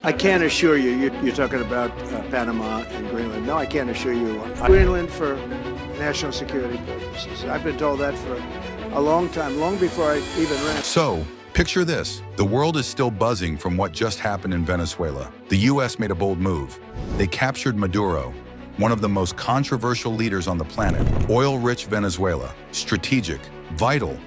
I can't assure you, you're talking about Panama and Greenland. No, I can't assure you. Greenland for national security purposes. I've been told that for a long time, long before I even ran. So, picture this. The world is still buzzing from what just happened in Venezuela. The U.S. made a bold move. They captured Maduro, one of the most controversial leaders on the planet. Oil-rich Venezuela, strategic, vital.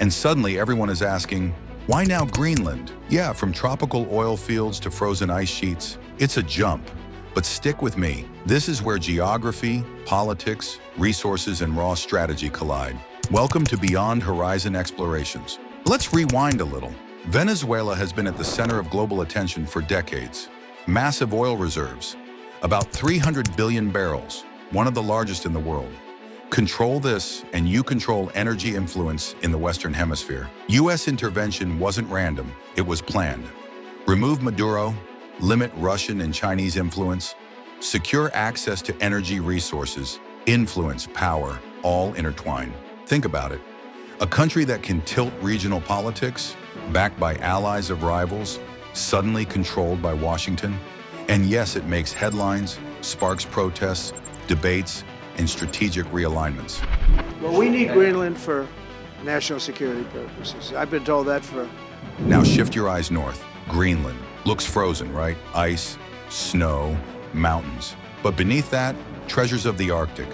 And suddenly everyone is asking, why now Greenland? Yeah, from tropical oil fields to frozen ice sheets, it's a jump. But stick with me. This is where geography, politics, resources, and raw strategy collide. Welcome to Beyond Horizon Explorations. Let's rewind a little. Venezuela has been at the center of global attention for decades. Massive oil reserves, about 300 billion barrels, one of the largest in the world. Control this, and you control energy influence in the Western Hemisphere. U.S. intervention wasn't random, it was planned. Remove Maduro, limit Russian and Chinese influence, secure access to energy resources, influence, power, all intertwined. Think about it. A country that can tilt regional politics, backed by allies of rivals, suddenly controlled by Washington. And yes, it makes headlines, sparks protests, debates, and strategic realignments. Well, we need Greenland for national security purposes. I've been told that for... Now shift your eyes north. Greenland. Looks frozen, right? Ice, snow, mountains. But beneath that, treasures of the Arctic.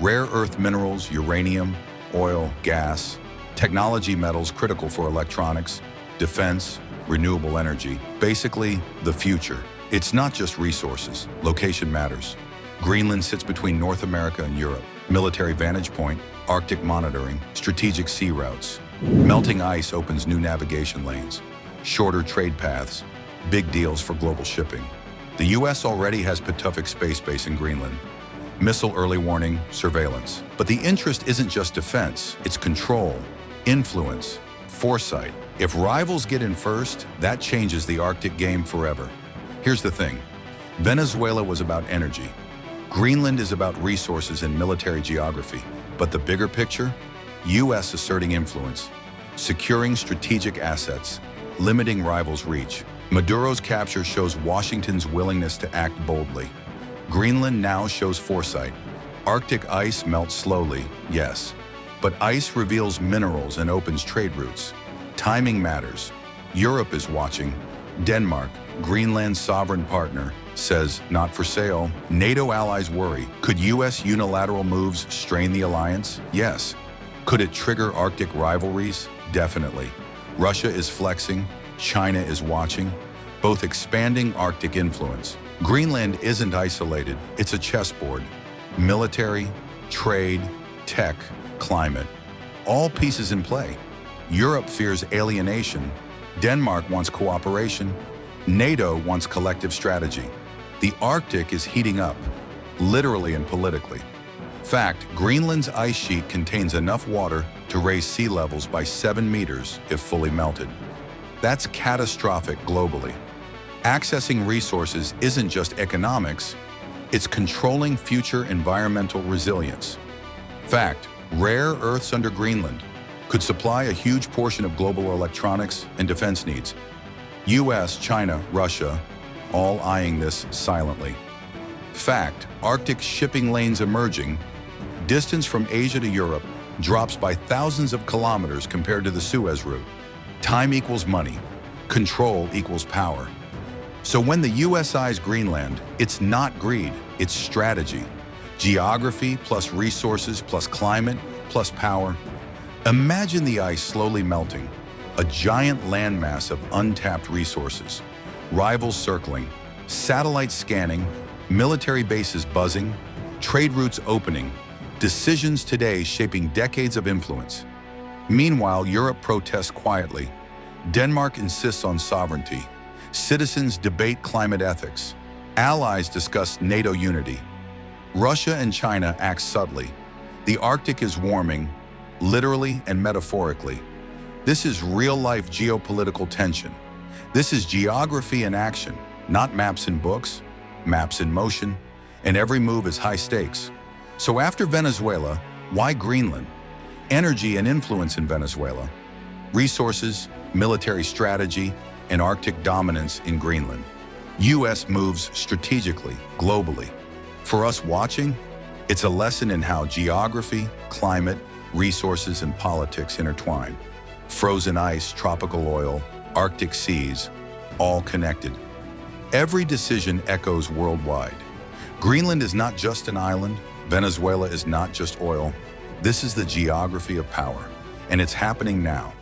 Rare earth minerals, uranium, oil, gas, technology metals critical for electronics, defense, renewable energy. Basically, the future. It's not just resources. Location matters. Greenland sits between North America and Europe. Military vantage point, Arctic monitoring, strategic sea routes. Melting ice opens new navigation lanes, shorter trade paths, big deals for global shipping. The U.S. already has Pituffik Space Base in Greenland. Missile early warning, surveillance. But the interest isn't just defense, it's control, influence, foresight. If rivals get in first, that changes the Arctic game forever. Here's the thing. Venezuela was about energy. Greenland is about resources and military geography. But the bigger picture? U.S. asserting influence, securing strategic assets, limiting rivals' reach. Maduro's capture shows Washington's willingness to act boldly. Greenland now shows foresight. Arctic ice melts slowly, yes, but ice reveals minerals and opens trade routes. Timing matters. Europe is watching. Denmark, Greenland's sovereign partner, says not for sale. NATO allies worry. Could U.S. unilateral moves strain the alliance? Yes. Could it trigger Arctic rivalries? Definitely. Russia is flexing. China is watching, both expanding Arctic influence. Greenland isn't isolated. It's a chessboard. Military, trade, tech, climate. All pieces in play. Europe fears alienation. Denmark wants cooperation. NATO wants collective strategy. The Arctic is heating up, literally and politically. Fact, Greenland's ice sheet contains enough water to raise sea levels by 7 meters if fully melted. That's catastrophic globally. Accessing resources isn't just economics, it's controlling future environmental resilience. Fact, rare earths under Greenland could supply a huge portion of global electronics and defense needs. US, China, Russia, all eyeing this silently. Fact, Arctic shipping lanes emerging. Distance from Asia to Europe drops by thousands of kilometers compared to the Suez route. Time equals money. Control equals power. So when the US eyes Greenland, it's not greed, it's strategy. Geography plus resources plus climate plus power. Imagine the ice slowly melting, a giant landmass of untapped resources. Rivals circling, satellites scanning, military bases buzzing, trade routes opening, decisions today shaping decades of influence. Meanwhile, Europe protests quietly. Denmark insists on sovereignty. Citizens debate climate ethics. Allies discuss NATO unity. Russia and China act subtly. The Arctic is warming, literally and metaphorically. This is real-life geopolitical tension. This is geography in action, not maps in books, maps in motion, and every move is high stakes. So after Venezuela, why Greenland? Energy and influence in Venezuela. Resources, military strategy, and Arctic dominance in Greenland. U.S. moves strategically, globally. For us watching, it's a lesson in how geography, climate, resources, and politics intertwine. Frozen ice, tropical oil, Arctic seas, all connected. Every decision echoes worldwide. Greenland is not just an island. Venezuela is not just oil. This is the geography of power, and it's happening now.